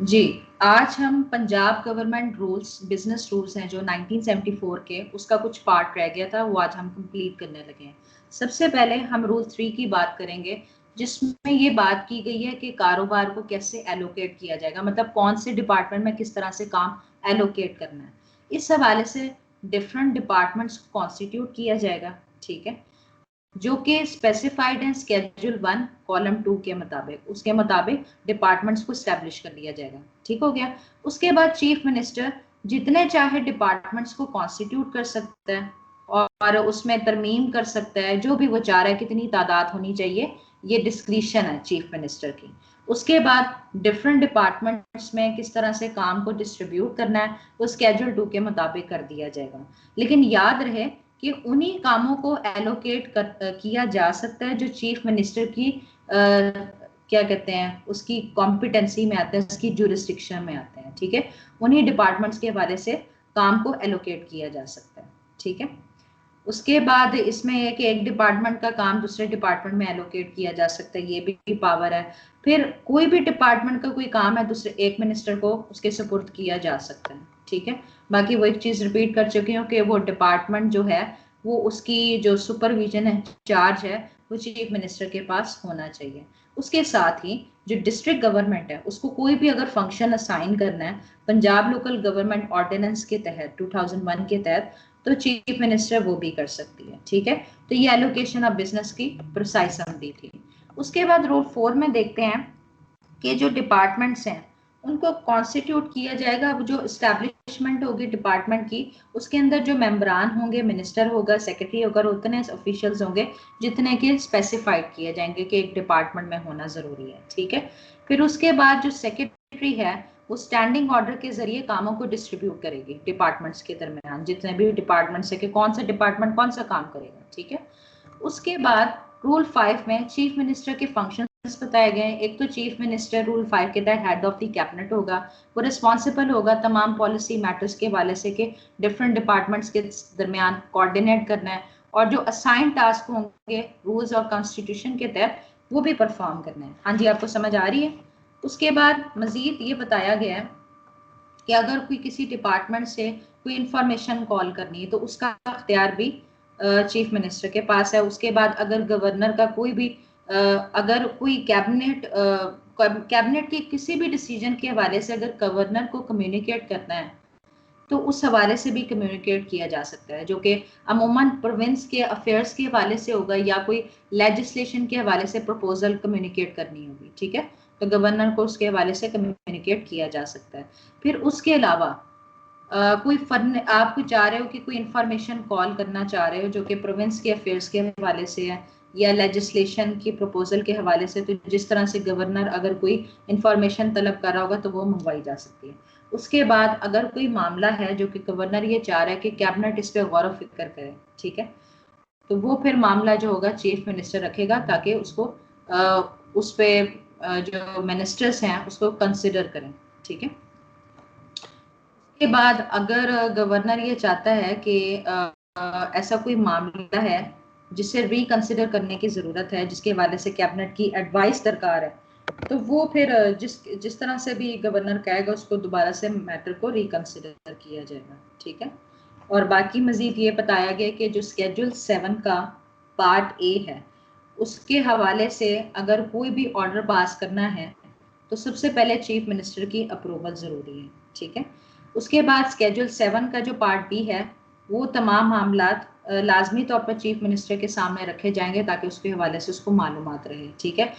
जी, आज हम Punjab government rules, business rules हैं जो 1974 के, उसका कुछ पार्ट रह गया था, वो आज हम कंप्लीट करने लगे हैं। सबसे पहले हम रूल 3 की बात करेंगे, जिसमें ये बात की गई है कि कारोबार को कैसे एलोकेट किया जाएगा, मतलब कौन से डिपार्टमेंट में किस तरह से काम एलोकेट करना है। इस हवाले से डिफरेंट डिपार्टमेंट्स को कॉन्स्टिट्यूट किया जाएगा, ठीक है, जो कि स्पेसिफाइड है स्केड्यूल 1 कॉलम 2 के मुताबिक, उसके मुताबिक डिपार्टमेंट्स को स्टैब्लिश कर लिया जाएगा। ठीक हो गया। उसके बाद चीफ मिनिस्टर जितने चाहे डिपार्टमेंट्स को कॉन्स्टिट्यूट कर सकता है और उसमें तरमीम कर सकता है, जो भी वो चाह रहा है कितनी तादाद होनी चाहिए, ये डिस्क्रिशन है चीफ मिनिस्टर की। उसके बाद डिफरेंट डिपार्टमेंट्स में किस तरह से काम को डिस्ट्रीब्यूट करना है, वो स्केड्यूल 2 के मुताबिक कर दिया जाएगा। लेकिन याद रहे कि उन्हीं कामों को एलोकेट किया जा सकता है जो चीफ मिनिस्टर की क्या कहते हैं, उसकी कॉम्पिटेंसी में आते हैं, उसकी जुरिस्डिक्शन में आते हैं। ठीक है, उन्हीं डिपार्टमेंट्स के हवाले से काम को एलोकेट किया जा सकता है। ठीक है, उसके बाद इसमें है कि एक डिपार्टमेंट का काम दूसरे डिपार्टमेंट में एलोकेट किया जा सकता है, ये भी पावर है। फिर कोई भी डिपार्टमेंट का कोई काम है दूसरे एक मिनिस्टर को उसके सुपुर्द किया जा सकता है। ठीक है, बाकी वो एक चीज रिपीट कर चुकी हूँ कि वो डिपार्टमेंट जो है वो उसकी जो सुपरविजन है, चार्ज है, वो चीफ मिनिस्टर के पास होना चाहिए। उसके साथ ही जो डिस्ट्रिक्ट गवर्नमेंट है उसको कोई भी अगर फंक्शन असाइन करना है पंजाब लोकल गवर्नमेंट ऑर्डिनेंस के तहत 2001 के तहत, तो चीफ मिनिस्टर वो भी कर सकती है। ठीक है, तो ये एलोकेशन ऑफ बिजनेस की प्रिसाइज समरी थी। उसके बाद रूल 4 में देखते हैं कि जो डिपार्टमेंट्स हैं उनको कॉन्स्टिट्यूट किया जाएगा। अब जो इस्टेब्लिशमेंट होगी डिपार्टमेंट की, उसके अंदर जो मेंबरान होंगे, मिनिस्टर होगा, सेक्रेटरी होगा, उतने ऑफिशियल्स होंगे जितने के स्पेसिफाइड किए जाएंगे कि एक डिपार्टमेंट में होना जरूरी है। ठीक है, फिर उसके बाद जो सेक्रेटरी है वो स्टैंडिंग ऑर्डर के जरिए कामों को डिस्ट्रीब्यूट करेगी डिपार्टमेंट्स के दरमियान, जितने भी डिपार्टमेंट्स है कि कौन सा डिपार्टमेंट कौन सा काम करेगा। ठीक है, उसके बाद रूल 5 में चीफ मिनिस्टर के फंक्शन बताए गए। एक तो चीफ मिनिस्टर रूल 5 के तहत हेड ऑफ द कैबिनेट होगा, वो रिस्पॉन्सिबल होगा तमाम पॉलिसी मैटर्स के हवाले से कि डिफरेंट डिपार्टमेंट्स के दरमियान कोऑर्डिनेट करना है, और जो असाइन टास्क होंगे रूल्स और कॉन्स्टिट्यूशन के तहत वो भी परफॉर्म करना है। हाँ जी, आपको समझ आ रही है। उसके बाद मजीद ये बताया गया है कि अगर कोई किसी डिपार्टमेंट से कोई इंफॉर्मेशन कॉल करनी है तो उसका अख्तियार भी चीफ मिनिस्टर के पास है। उसके बाद अगर गवर्नर का कोई भी अगर कोई कैबिनेट के किसी भी डिसीजन के हवाले से अगर गवर्नर को कम्युनिकेट करना है तो उस हवाले से भी कम्युनिकेट किया जा सकता है, जो कि अमूमन प्रोविंस के अफेयर्स के हवाले से होगा या कोई लेजिस्लेशन के हवाले से प्रपोजल कम्युनिकेट करनी होगी। ठीक है, तो गवर्नर को उसके हवाले से कम्युनिकेट किया जा सकता है। फिर उसके अलावा कोई फन आप चाह रहे हो कि कोई इंफॉर्मेशन कॉल करना चाह रहे हो जो कि प्रोविंस के अफेयर्स के हवाले से है या लेजिस्लेशन की प्रपोजल के हवाले से, तो जिस तरह से गवर्नर अगर कोई इंफॉर्मेशन तलब कर रहा होगा तो वो मंगवाई जा सकती है। उसके बाद अगर कोई मामला है जो कि गवर्नर ये चाह रहा है कि कैबिनेट इस पे गौर फिक्र करे, ठीक है, तो वो फिर मामला जो होगा चीफ मिनिस्टर रखेगा ताकि उसको उस पे जो मिनिस्टर्स हैं उसको कंसिडर करें। ठीक है, के बाद अगर गवर्नर ये चाहता है कि ऐसा कोई मामला है जिसे रिकंसिडर करने की जरूरत है, जिसके हवाले से कैबिनेट की एडवाइस दरकार है, तो वो फिर जिस जिस तरह से भी गवर्नर कहेगा उसको दोबारा से मैटर को रिकंसिडर किया जाएगा। ठीक है, और बाकी मजीद ये बताया गया कि जो स्केड्यूल 7 का पार्ट ए है उसके हवाले से अगर कोई भी ऑर्डर पास करना है तो सबसे पहले चीफ मिनिस्टर की अप्रूवल जरूरी है। ठीक है, उसके बाद स्केड्यूल 7 का जो पार्ट बी है वो तमाम मामलात लाजमी तौर पर चीफ मिनिस्टर के सामने रखे जाएंगे ताकि उसके हवाले से उसको मालूमात रहे। ठीक है,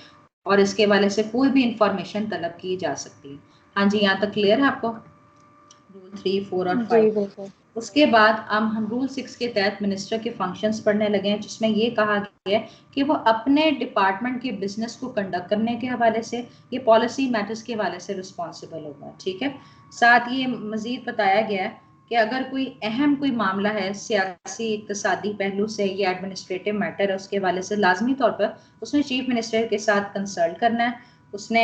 और इसके हवाले से कोई भी इंफॉर्मेशन तलब की जा सकती है। हाँ जी, यहाँ तक क्लियर है आपको रूल 3, 4 और जी 5। बिल्कुल। उसके बाद हम रूल 6 के तहत मिनिस्टर के फंक्शंस पढ़ने लगे हैं, जिसमें ये कहा गया है कि वो अपने डिपार्टमेंट के बिजनेस को कंडक्ट करने के हवाले से, ये पॉलिसी मैटर्स के हवाले से रिस्पॉन्सिबल होगा। ठीक है, साथ ये मजीद बताया गया है कि अगर कोई अहम कोई मामला है सियासी इक्तिसादी पहलू से या एडमिनिस्ट्रेटिव मैटर है उसके हवाले से लाजमी तौर पर उसने चीफ मिनिस्टर के साथ कंसल्ट करना है। उसने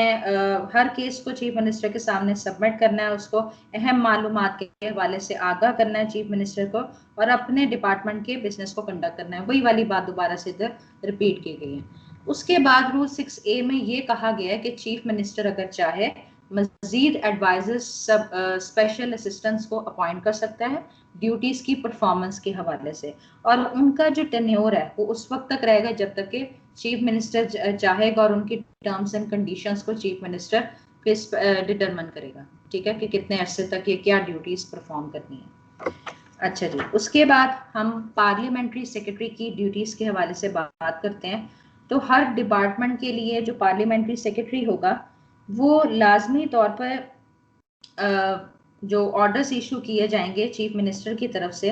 हर केस को चीफ मिनिस्टर के सामने सबमिट करना है, उसको अहम मालूमात के हवाले से आगाह करना है चीफ मिनिस्टर को, और अपने डिपार्टमेंट के बिजनेस को कंडक्ट करना है। वही वाली बात दोबारा से इधर रिपीट की गई है। उसके बाद रूल 6A में ये कहा गया है कि चीफ मिनिस्टर अगर चाहे मजीद एडवाइजर्स सब स्पेशल असिस्टेंट्स को अपॉइंट कर सकता है ड्यूटीज की परफॉर्मेंस के हवाले से, और उनका जो टेन्योर है वो उस वक्त तक रहेगा जब तक कि चीफ मिनिस्टर चाहेगा, और उनकी टर्म्स एंड कंडीशंस को चीफ मिनिस्टर डिटरमिन करेगा, ठीक है, कि कितने अरसे तक ये क्या ड्यूटीज परफॉर्म करनी है। अच्छा जी, उसके बाद हम पार्लियामेंट्री सेक्रेटरी की ड्यूटीज के हवाले से बात करते हैं। तो हर डिपार्टमेंट के लिए जो पार्लियामेंट्री सेक्रेटरी होगा वो लाजमी तौर पर जो ऑर्डर्स इशू किए जाएंगे चीफ मिनिस्टर की तरफ से,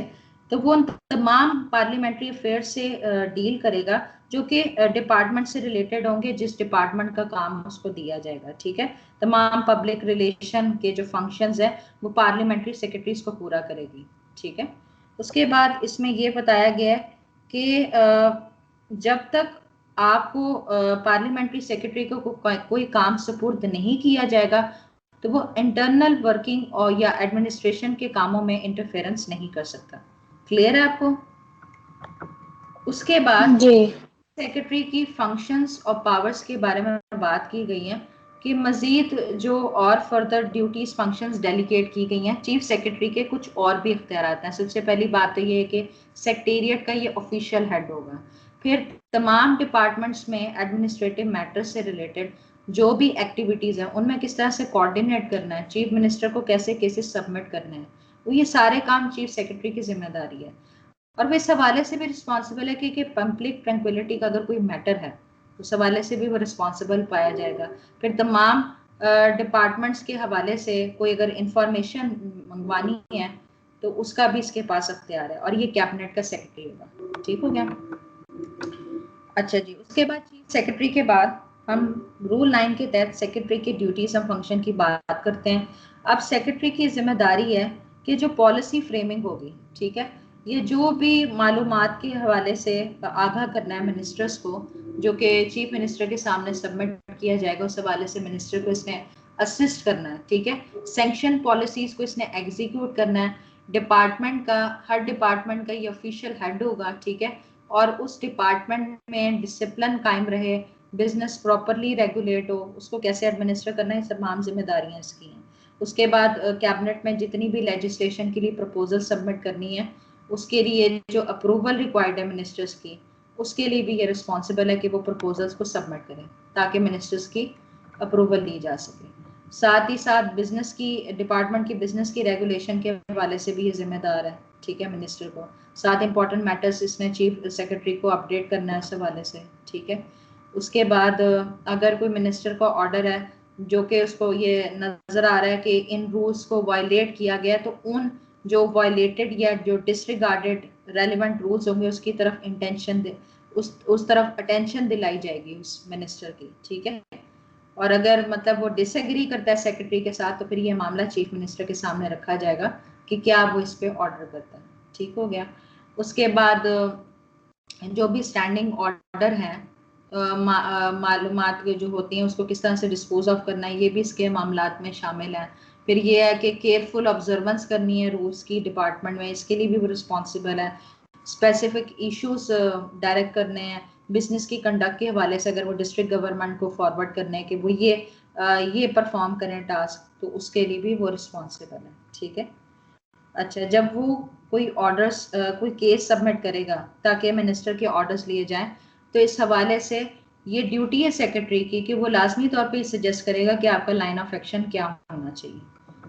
तो वो उन तमाम पार्लियामेंट्री अफेयर्स से डील करेगा जो कि डिपार्टमेंट से रिलेटेड होंगे, जिस डिपार्टमेंट का काम उसको दिया जाएगा, ठीक है। तमाम पब्लिक रिलेशन के जो फंक्शंस है वो पार्लियामेंट्री सेक्रेटरीज को पूरा करेगी, ठीक है। उसके बाद इसमें ये बताया गया है कि जब तक आपको पार्लियामेंट्री सेक्रेटरी को कोई काम सुपुर्द नहीं किया जाएगा तो वो इंटरनल वर्किंग और या एडमिनिस्ट्रेशन के कामों में इंटरफेरेंस नहीं कर सकता। क्लियर है आपको? उसके बाद जी सेक्रेटरी की फंक्शंस और पावर्स के बारे में बात की गई है कि मजीद जो और फर्दर ड्यूटीज फंक्शंस डेलीगेट की गई हैं चीफ सेक्रेटरी के, कुछ और भी इख्तियारात हैं। सबसे पहली बात तो ये है कि सेक्रेटेरिएट का ये ऑफिशियल हेड होगा। फिर तमाम डिपार्टमेंट्स में एडमिनिस्ट्रेटिव मैटर्स से रिलेटेड जो भी एक्टिविटीज हैं उनमें किस तरह से कोऑर्डिनेट करना है, चीफ मिनिस्टर को कैसे केसेस सबमिट करने हैं, वो ये सारे काम चीफ सेक्रेटरी की जिम्मेदारी है। और वो इस हवाले से भी रिस्पॉन्सिबल है कि पब्लिक ट्रैंक्विलिटी का अगर कोई मैटर है तो उस हवाले से भी वो रिस्पॉन्सिबल पाया जाएगा। फिर तमाम डिपार्टमेंट्स के हवाले से कोई अगर इंफॉर्मेशन मंगवानी है तो उसका भी इसके पास अख्तियार है, और ये कैबिनेट का सेक्रेटरी होगा, ठीक हो गया। अच्छा जी, उसके बाद चीफ सेक्रेटरी के बाद हम रूल 9 के तहत सेक्रेटरी की ड्यूटीज और फंक्शन की बात करते हैं। अब सेक्रेटरी की जिम्मेदारी है कि जो पॉलिसी फ्रेमिंग होगी, ठीक है, ये जो भी मालूमात के हवाले से आगाह करना है मिनिस्टर्स को, जो कि चीफ मिनिस्टर के सामने सबमिट किया जाएगा, उस हवाले से मिनिस्टर को इसने असिस्ट करना है, ठीक है। सैंक्शन पॉलिसीज को इसने एग्जीक्यूट करना है। डिपार्टमेंट का, हर डिपार्टमेंट का ये ऑफिशियल हेड होगा, ठीक है, और उस डिपार्टमेंट में डिसिप्लिन कायम रहे, बिजनेस प्रॉपरली रेगुलेट हो, उसको कैसे एडमिनिस्टर करना है, तमाम जिम्मेदारियां इसकी हैं। उसके बाद कैबिनेट में जितनी भी लेजिस्लेशन के लिए प्रपोजल सबमिट करनी है उसके लिए जो अप्रूवल रिक्वायर्ड है मिनिस्टर्स की, उसके लिए भी ये रिस्पॉन्सिबल है कि वो प्रपोजल्स को सबमिट करें ताकि मिनिस्टर्स की अप्रूवल ली जा सके। साथ ही साथ बिजनेस की, डिपार्टमेंट की बिजनेस की रेगुलेशन के हवाले से भी ये जिम्मेदार है, ठीक है, मिनिस्टर को। साथ इंपॉर्टेंट मैटर्स इसने चीफ सेक्रेटरी को अपडेट करना है इस हवाले से, ठीक है। उसके बाद अगर कोई मिनिस्टर का ऑर्डर है जो कि उसको ये नजर आ रहा है कि इन रूल्स को वायलेट किया गया, तो उन जो वायलेटेड या जो डिसरिगार्डेड रेलिवेंट रूल्स होंगे उसकी तरफ इंटेंशन उस तरफ अटेंशन दिलाई जाएगी उस मिनिस्टर की, ठीक है। और अगर मतलब वो डिसएग्री करता है सेक्रेटरी के साथ तो फिर ये मामला चीफ मिनिस्टर के सामने रखा जाएगा कि क्या वो इस पे ऑर्डर करता है, ठीक हो गया। उसके बाद जो भी स्टैंडिंग ऑर्डर हैं, मालूमात जो होती हैं उसको किस तरह से डिस्पोज ऑफ करना है, ये भी इसके मामलात में शामिल है। फिर ये है कि केयरफुल ऑब्जर्वेंस करनी है रूल्स की डिपार्टमेंट में, इसके लिए भी वो रिस्पॉन्सिबल है। स्पेसिफिक इश्यूज डायरेक्ट करने हैं बिजनेस की कंडक्ट के हवाले से, अगर वो डिस्ट्रिक्ट गवर्नमेंट को फॉरवर्ड करने हैं कि वो ये परफॉर्म करें टास्क, तो उसके लिए भी वो रिस्पॉन्सिबल है, ठीक है। अच्छा, जब वो कोई ऑर्डर्स कोई केस सबमिट करेगा ताकि मिनिस्टर के ऑर्डर्स लिए जाएं, तो इस हवाले से ये ड्यूटी है सेक्रेटरी की कि वो लाजमी तौर पे सजेस्ट करेगा कि आपका लाइन ऑफ एक्शन क्या होना चाहिए।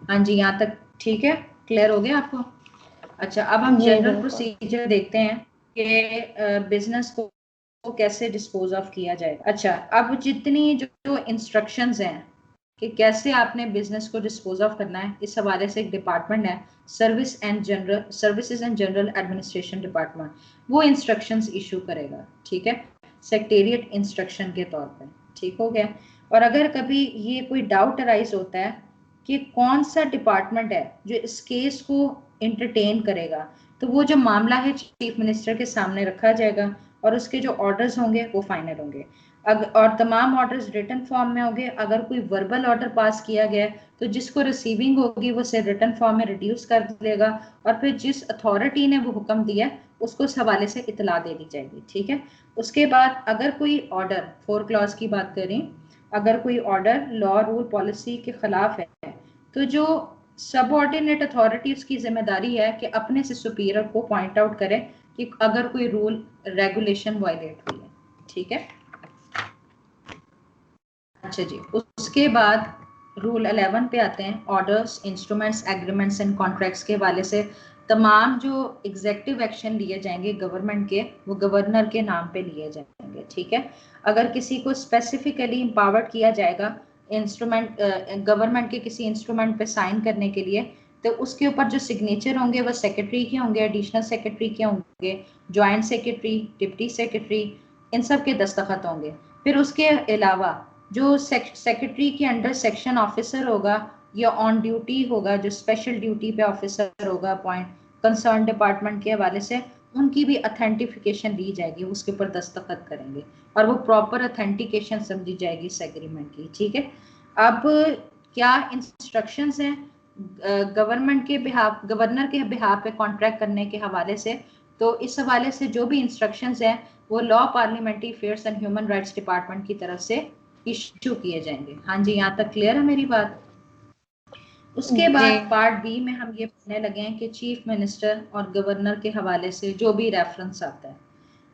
हाँ जी, यहाँ तक ठीक है, क्लियर हो गया आपको? अच्छा, अब हम जी जनरल बिल्कुल। प्रोसीजर देखते हैं कि बिजनेस को कैसे डिस्पोज ऑफ किया जाए। अच्छा, अब जितनी जो इंस्ट्रक्शंस हैं कि कैसे आपने बिजनेस को डिस्पोज ऑफ करना है, इस हवाले से एक डिपार्टमेंट है services and general administration department, वो इंस्ट्रक्शंस इशू करेगा, ठीक है, सेक्रेटेरिएट इंस्ट्रक्शन के तौर पे, ठीक हो गया। और अगर कभी ये कोई डाउट अराइज होता है कि कौन सा डिपार्टमेंट है जो इस केस को इंटरटेन करेगा, तो वो जो मामला है चीफ मिनिस्टर के सामने रखा जाएगा और उसके जो ऑर्डर्स होंगे वो फाइनल होंगे। और तमाम ऑर्डर्स रिटन फॉर्म में होंगे। अगर कोई वर्बल ऑर्डर पास किया गया तो जिसको रिसीविंग होगी वो से रिटन फॉर्म में रिड्यूस कर देगा, और फिर जिस अथॉरिटी ने वो हुक्म दिया उसको उस हवाले से इतला दे दी जाएगी, ठीक है। उसके बाद अगर कोई ऑर्डर 4 क्लॉज की बात करें अगर कोई ऑर्डर लॉ रूल पॉलिसी के खिलाफ है तो जो सबऑर्डिनेट अथॉरिटी उसकी जिम्मेदारी है कि अपने से सुपीरियर को पॉइंट आउट करे कि अगर कोई रूल रेगुलेशन वायलेट हुई है। ठीक है, अच्छा जी, उसके बाद रूल 11 पे आते हैं। Orders, instruments, agreements and contracts के हवाले से तमाम जो एग्जेक्टिव एक्शन लिए जाएंगे गवर्नमेंट के, वो गवर्नर के नाम पे लिए जाएंगे। ठीक है, अगर किसी को स्पेसिफिकली एम्पावर्ड किया जाएगा इंस्ट्रूमेंट गवर्नमेंट के किसी इंस्ट्रूमेंट पे साइन करने के लिए, तो उसके ऊपर जो सिग्नेचर होंगे वो सेक्रेटरी के होंगे, एडिशनल सेक्रेटरी के होंगे, ज्वाइंट सेक्रेटरी, डिप्टी सेक्रेटरी, इन सब के दस्तखत होंगे। फिर उसके अलावा जो सेक्रेटरी के अंडर सेक्शन ऑफिसर होगा या ऑन ड्यूटी होगा, जो स्पेशल ड्यूटी पे ऑफिसर होगा अपॉइंट कंसर्न डिपार्टमेंट के हवाले से, उनकी भी अथेंटिफिकेशन ली जाएगी, उसके ऊपर दस्तखत करेंगे और वो प्रॉपर अथेंटिकेशन समझी जाएगी इस एग्रीमेंट की। ठीक है, अब क्या इंस्ट्रक्शंस हैं गवर्नमेंट के बिहाफ, गवर्नर के बिहाफ पे कॉन्ट्रैक्ट करने के हवाले से? तो इस हवाले से जो भी इंस्ट्रक्शंस हैं वो law, parliamentary affairs and human rights department की तरफ से इश्यू किए जाएंगे। हाँ जी, यहाँ तक क्लियर है मेरी बात? उसके बाद पार्ट बी में हम ये पढ़ने लगे हैं कि चीफ मिनिस्टर और गवर्नर के हवाले से जो भी रेफरेंस आता है।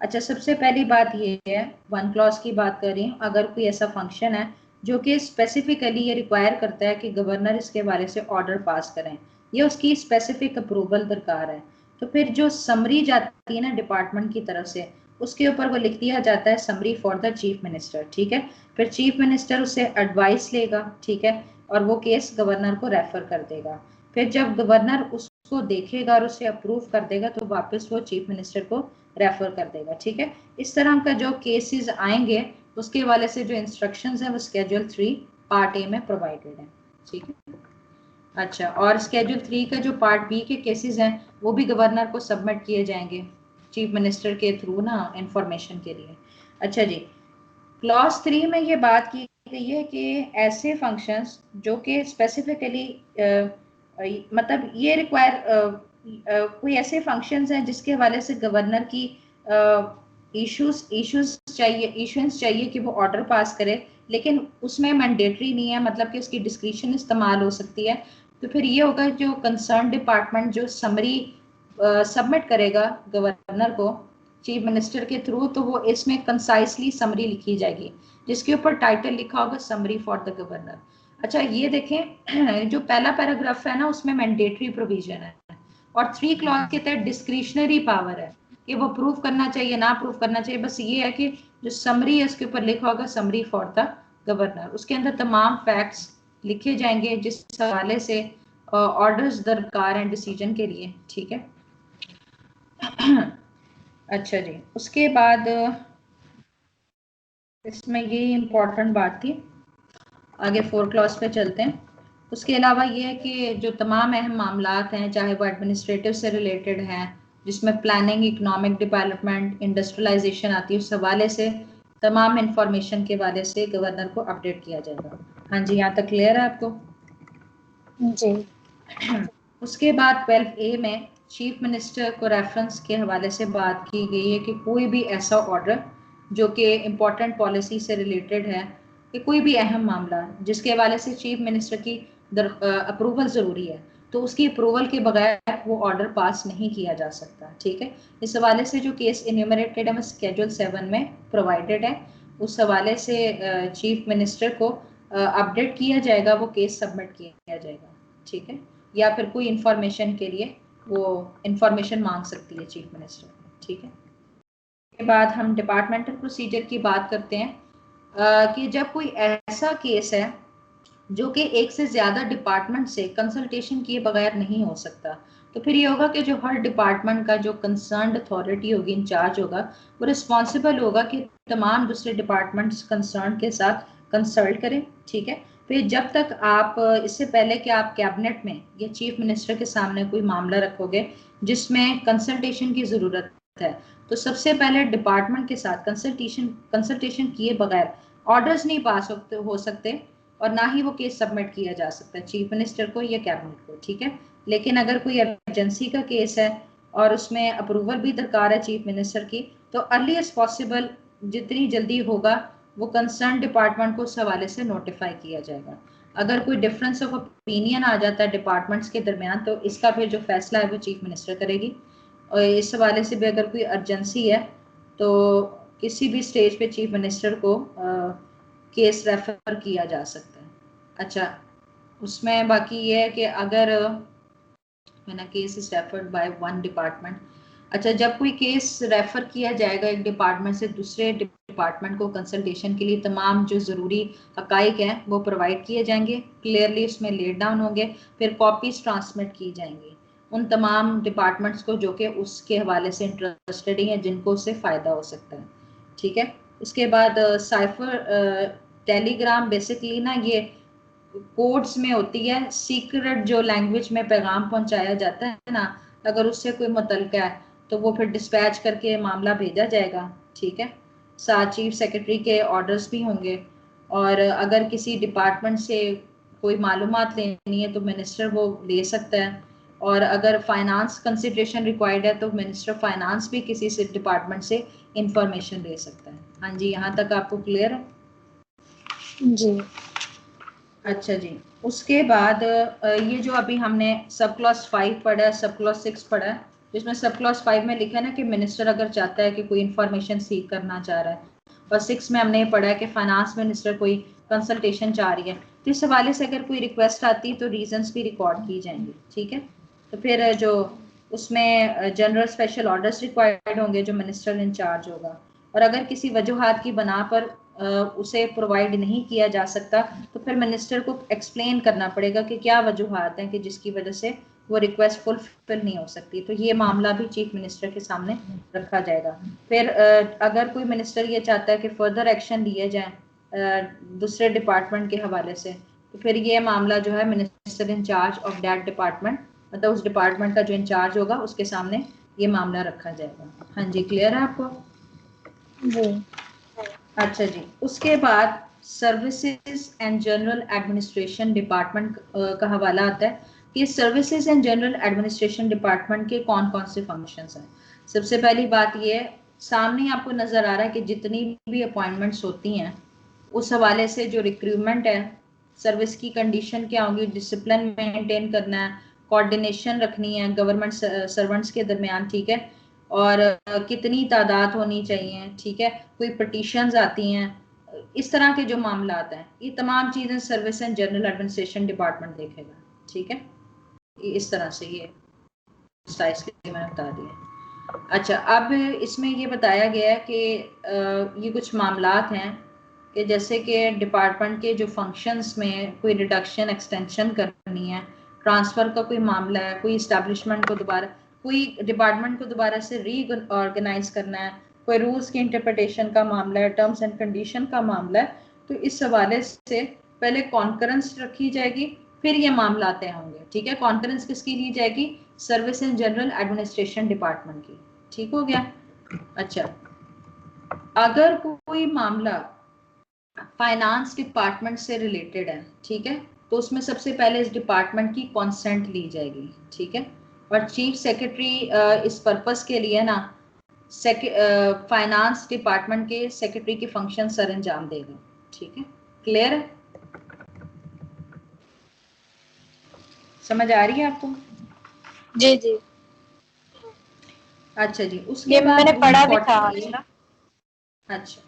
अच्छा, सबसे पहली बात ये है, 1 क्लॉज की बात कर रही हूँ। अगर कोई ऐसा फंक्शन है जो कि स्पेसिफिकली ये रिक्वायर करता है कि गवर्नर इसके बारे से ऑर्डर पास करें, ये उसकी स्पेसिफिक अप्रूवल दरकार है, तो फिर जो समरी जाती है ना डिपार्टमेंट की तरफ से, उसके ऊपर वो लिख दिया जाता है summary for the chief minister. ठीक है, फिर चीफ मिनिस्टर उससे एडवाइस लेगा, ठीक है, और वो केस गवर्नर को रेफर कर देगा। फिर जब गवर्नर उसको देखेगा और उसे अप्रूव कर देगा तो वापस वो चीफ मिनिस्टर को रेफर कर देगा। ठीक है, इस तरह का जो केसेस आएंगे उसके वाले से जो इंस्ट्रक्शंस हैं वो स्केड्यूल 3 पार्ट ए में प्रोवाइडेड है। ठीक है, अच्छा, और स्केड्यूल 3 का जो पार्ट बी के केसेस हैं वो भी गवर्नर को सबमिट किए जाएंगे चीफ मिनिस्टर के थ्रू ना, इंफॉर्मेशन के लिए। अच्छा जी, क्लॉज 3 में ये बात की गई है कि ऐसे फंक्शंस जो कि स्पेसिफिकली मतलब ये रिक्वायर कोई ऐसे फंक्शंस हैं जिसके हवाले से गवर्नर की इश्यूज चाहिए, इशुएंस चाहिए कि वो ऑर्डर पास करे, लेकिन उसमें मैंडेटरी नहीं है, मतलब कि उसकी डिस्क्रिशन इस्तेमाल हो सकती है। तो फिर ये होगा जो कंसर्न डिपार्टमेंट जो समरी सबमिट करेगा गवर्नर को चीफ मिनिस्टर के थ्रू, तो वो इसमें कंसाइसली समरी लिखी जाएगी जिसके ऊपर टाइटल लिखा होगा समरी फॉर द गवर्नर। अच्छा, ये देखें जो पहला पैराग्राफ है ना उसमें मैंडेटरी प्रोविजन है और 3 क्लॉज के तहत डिस्क्रिशनरी पावर है कि वो प्रूव करना चाहिए ना प्रूव करना चाहिए। बस ये है कि जो समरी है उसके ऊपर लिखा होगा समरी फॉर द गवर्नर, उसके अंदर तमाम फैक्ट्स लिखे जाएंगे जिस हवाले से ऑर्डर्स दरकार हैं डिसीजन के लिए। ठीक है, अच्छा जी, उसके बाद इसमें ये इम्पोर्टेंट बात थी, आगे 4 क्लॉज पे चलते हैं। उसके अलावा ये है कि जो तमाम अहम मामलात हैं चाहे वो एडमिनिस्ट्रेटिव से रिलेटेड हैं, जिसमें प्लानिंग, इकोनॉमिक डेवलपमेंट, इंडस्ट्रियलाइजेशन आती है, उस हवाले से तमाम इंफॉर्मेशन के हवाले से गवर्नर को अपडेट किया जाएगा। हाँ जी, यहाँ तक क्लियर है आपको? जी। उसके बाद 12A में चीफ मिनिस्टर को रेफरेंस के हवाले से बात की गई है कि कोई भी ऐसा ऑर्डर जो कि इम्पोर्टेंट पॉलिसी से रिलेटेड है, कि कोई भी अहम मामला जिसके हवाले से चीफ मिनिस्टर की अप्रूवल ज़रूरी है, तो उसकी अप्रूवल के बगैर वो ऑर्डर पास नहीं किया जा सकता। ठीक है, इस हवाले से जो केस इन्यूमरेटेड है वो स्केड्यूल 7 में प्रोवाइडेड है, उस हवाले से चीफ मिनिस्टर को अपडेट किया जाएगा, वो केस सबमिट किया जाएगा। ठीक है, या फिर कोई इंफॉर्मेशन के लिए वो इंफॉर्मेशन मांग सकती है चीफ मिनिस्टर। ठीक है, के बाद हम डिपार्टमेंटल प्रोसीजर की बात करते हैं कि जब कोई ऐसा केस है जो कि एक से ज्यादा डिपार्टमेंट से कंसल्टेशन किए बगैर नहीं हो सकता, तो फिर ये होगा कि जो हर डिपार्टमेंट का जो कंसर्न्ड अथॉरिटी होगी, इंचार्ज होगा, वो रिस्पॉन्सिबल होगा कि तमाम दूसरे डिपार्टमेंट्स कंसर्न के साथ कंसल्ट करें। ठीक है, फिर जब तक आप इससे पहले कि आप कैबिनेट में या चीफ मिनिस्टर के सामने कोई मामला रखोगे जिसमें कंसल्टेशन की ज़रूरत है, तो सबसे पहले डिपार्टमेंट के साथ कंसल्टेशन किए बगैर ऑर्डर्स नहीं पास हो सकते और ना ही वो केस सबमिट किया जा सकता है चीफ मिनिस्टर को या कैबिनेट को। ठीक है, लेकिन अगर कोई इमरजेंसी का केस है और उसमें अप्रूवल भी दरकार है चीफ मिनिस्टर की, तो अर्लीस्ट पॉसिबल जितनी जल्दी होगा वो कंसर्न डिपार्टमेंट को उस हवाले से नोटिफाई किया जाएगा। अगर कोई डिफरेंस ऑफ ओपिनियन आ जाता है डिपार्टमेंट्स के दरमियान तो इसका फिर जो फैसला है वो चीफ मिनिस्टर करेगी। और इस हवाले से भी अगर कोई अर्जेंसी है तो किसी भी स्टेज पे चीफ मिनिस्टर को केस रेफर किया जा सकता है। अच्छा, उसमें बाकी ये है कि अगर मैंने case is referred by one department, अच्छा जब कोई केस रेफर किया जाएगा एक डिपार्टमेंट से दूसरे डिपार्टमेंट को कंसल्टेशन के लिए, तमाम जो ज़रूरी हकाइक हैं वो प्रोवाइड किए जाएंगे, क्लियरली उसमें लेट डाउन होंगे, फिर कॉपीज ट्रांसमिट की जाएंगी उन तमाम डिपार्टमेंट्स को जो कि उसके हवाले से इंटरेस्टेड हैं, जिनको उससे फ़ायदा हो सकता है। ठीक है, इसके बाद साइफर टेलीग्राम बेसिकली ना ये कोड्स में होती है, सीक्रेट जो लैंग्वेज में पैगाम पहुंचाया जाता है ना, अगर उससे कोई मुतलका है तो वो फिर डिस्पैच करके मामला भेजा जाएगा। ठीक है, साथ चीफ सेक्रेटरी के ऑर्डर्स भी होंगे, और अगर किसी डिपार्टमेंट से कोई मालूमात लेनी है तो मिनिस्टर वो ले सकता है, और अगर फाइनेंस कंसिडरेशन रिक्वायर्ड है तो मिनिस्टर फाइनेंस भी किसी से डिपार्टमेंट से इंफॉर्मेशन ले सकता है। हाँ जी, यहाँ तक आपको क्लियर है? जी। अच्छा जी, उसके बाद ये जो अभी हमने सब क्लॉज 5 पढ़ा है, सब क्लॉज 6 पढ़ा है, जिसमें सब क्लॉज 5 में लिखा है ना कि मिनिस्टर अगर चाहता है कि कोई इंफॉर्मेशन सीख करना चाह रहा है, और 6 में हमने ये पढ़ा है कि फाइनेंस मिनिस्टर कोई कंसल्टेशन चाह रही है, तो इस हवाले से अगर कोई रिक्वेस्ट आती है तो रीजंस भी रिकॉर्ड की जाएंगी। ठीक है, तो फिर जो उसमें जनरल स्पेशल ऑर्डर्स रिक्वायर्ड होंगे जो मिनिस्टर इंचार्ज होगा, और अगर किसी वजूहात की बना पर उसे प्रोवाइड नहीं किया जा सकता तो फिर मिनिस्टर को एक्सप्लेन करना पड़ेगा कि क्या वजूहात हैं कि जिसकी वजह से वो रिक्वेस्ट फुलफिल नहीं हो सकती, तो ये मामला भी चीफ मिनिस्टर के सामने रखा जाएगा। फिर अगर कोई मिनिस्टर ये चाहता है कि फर्दर एक्शन लिए जाए दूसरे डिपार्टमेंट के हवाले से, तो फिर ये मामला जो है minister in-charge of that department, मतलब उस डिपार्टमेंट का जो इंचार्ज होगा उसके सामने ये मामला रखा जाएगा। हाँ जी, क्लियर है आपको? जी। अच्छा जी, उसके बाद services and general administration department का हवाला आता है कि services and general administration department के कौन कौन से फंक्शंस हैं। सबसे पहली बात ये, सामने आपको नजर आ रहा है कि जितनी भी अपॉइंटमेंट्स होती हैं उस हवाले से जो रिक्रूटमेंट है, सर्विस की कंडीशन क्या होगी, डिसिप्लिन मेंटेन करना है, कोऑर्डिनेशन रखनी है गवर्नमेंट सर्वेंट्स के दरमियान। ठीक है, और कितनी तादाद होनी चाहिए। ठीक है, कोई पटिशंस आती हैं, इस तरह के जो मामला आते हैं, ये तमाम चीज़ें service and general administration department देखेगा। ठीक है, इस तरह से ये साइज के मैंने बता दिया। अच्छा, अब इसमें ये बताया गया है कि ये कुछ मामलात हैं कि जैसे कि डिपार्टमेंट के जो फंक्शंस में कोई रिडक्शन एक्सटेंशन करनी है, ट्रांसफ़र का कोई मामला है, कोई इस्टेब्लिशमेंट को दोबारा, कोई डिपार्टमेंट को दोबारा से रीऑर्गेनाइज करना है, कोई रूल्स की इंटरप्रिटेशन का मामला है, टर्म्स एंड कंडीशन का मामला है, तो इस हवाले से पहले कॉन्फ्रेंस रखी जाएगी, फिर ये मामला तय होंगे। ठीक है, कॉन्फ्रेंस किसकी ली जाएगी? Service and general administration department की। ठीक हो गया? अच्छा, अगर कोई मामला फाइनेंस डिपार्टमेंट से रिलेटेड है, ठीक है, तो उसमें सबसे पहले इस डिपार्टमेंट की कॉन्सेंट ली जाएगी। ठीक है, और चीफ सेक्रेटरी इस पर्पस के लिए ना फाइनेंस डिपार्टमेंट के सेक्रेटरी के फंक्शन सर अंजाम देगा। ठीक है, क्लियर है? समझ आ रही है आपको? जी। जी, अच्छा जी, उसके ये बाद मैंने रूल पढ़ा भी था 14 आज ना। अच्छा,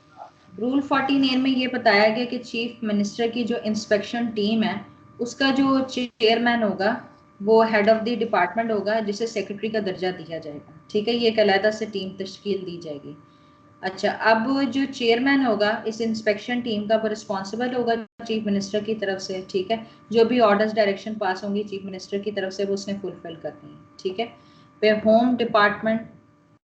रूल 14A में ये बताया गया कि चीफ मिनिस्टर की जो इंस्पेक्शन टीम है उसका जो चेयरमैन होगा वो हेड ऑफ द डिपार्टमेंट होगा, जिसे सेक्रेटरी का दर्जा दिया जाएगा। ठीक है, ये एक अलहदा से टीम तश्कील दी जाएगी। अच्छा, अब जो चेयरमैन होगा इस इंस्पेक्शन टीम का, वो रिस्पॉन्सिबल होगा चीफ मिनिस्टर की तरफ से। ठीक है, जो भी ऑर्डर्स डायरेक्शन पास होंगी चीफ मिनिस्टर की तरफ से वो उसने फुलफिल करनी है। ठीक है, फिर होम डिपार्टमेंट,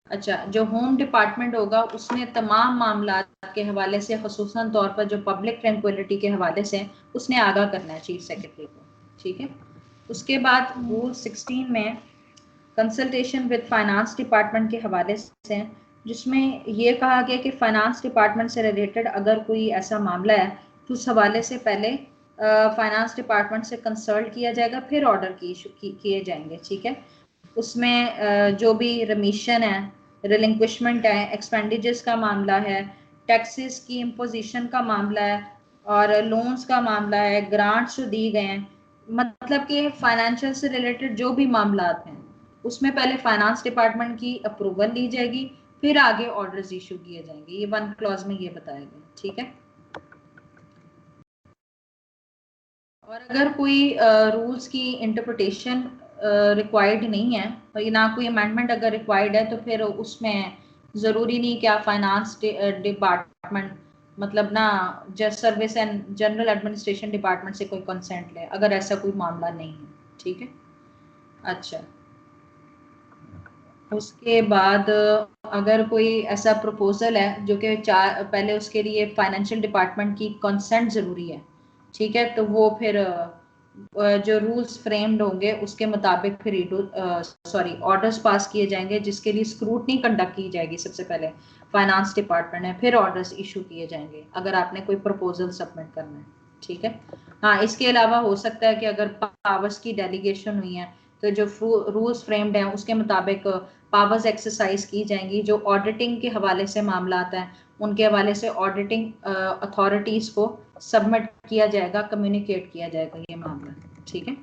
अच्छा जो होम डिपार्टमेंट होगा उसने तमाम मामला के हवाले से, खसूसन तौर पर जो पब्लिक ट्रैंक्विलिटी के हवाले से, उसने आगाह करना है चीफ सेक्रेटरी को। ठीक है, उसके बाद रूल 16 में कंसल्टेशन विद फाइनेंस डिपार्टमेंट के हवाले से, जिसमें ये कहा गया कि फाइनेंस डिपार्टमेंट से रिलेटेड अगर कोई ऐसा मामला है तो उस हवाले से पहले फाइनेंस डिपार्टमेंट से कंसल्ट किया जाएगा, फिर ऑर्डर किए जाएंगे। ठीक है, उसमें जो भी रमीशन है, रिलिंक्विशमेंट है, एक्सपेंडिचर्स का मामला है, टैक्सेस की इम्पोजिशन का मामला है और लोन्स का मामला है, ग्रांट्स जो दी गए हैं, मतलब कि फाइनेंशियल से रिलेटेड जो भी मामला हैं उसमें पहले फाइनेंस डिपार्टमेंट की अप्रूवल ली जाएगी, फिर आगे ऑर्डर्स इशू किए जाएंगे। ये 1 क्लॉज में ये बताया गया, ठीक है। और अगर कोई रूल्स की इंटरप्रिटेशन रिक्वायर्ड नहीं है, और ना कोई अमेंडमेंट अगर रिक्वायर्ड है, तो फिर उसमें ज़रूरी नहीं कि आप फाइनेंस डिपार्टमेंट मतलब ना just service and general administration department से कोई कंसेंट ले, अगर ऐसा कोई मामला नहीं है, ठीक है। अच्छा, उसके बाद अगर कोई ऐसा प्रपोजल है जो कि पहले उसके लिए फाइनेंशियल डिपार्टमेंट की कंसेंट ज़रूरी है, ठीक है, तो वो फिर जो रूल्स फ्रेम्ड होंगे उसके मुताबिक फिर ऑर्डर्स पास किए जाएंगे, जिसके लिए स्क्रूटनी कंडक्ट की जाएगी सबसे पहले फाइनेंस डिपार्टमेंट है, फिर ऑर्डर्स इशू किए जाएंगे अगर आपने कोई प्रपोजल सबमिट करना है, ठीक है। हाँ, इसके अलावा हो सकता है कि अगर पावर्स की डेलीगेशन हुई है तो जो रूल्स फ्रेम्ड हैं उसके मुताबिक पावर्स एक्सरसाइज की जाएंगी। जो ऑडिटिंग के हवाले से मामला आता है उनके हवाले से ऑडिटिंग अथॉरिटीज को सबमिट किया जाएगा, कम्युनिकेट किया जाएगा ये मामला, ठीक है।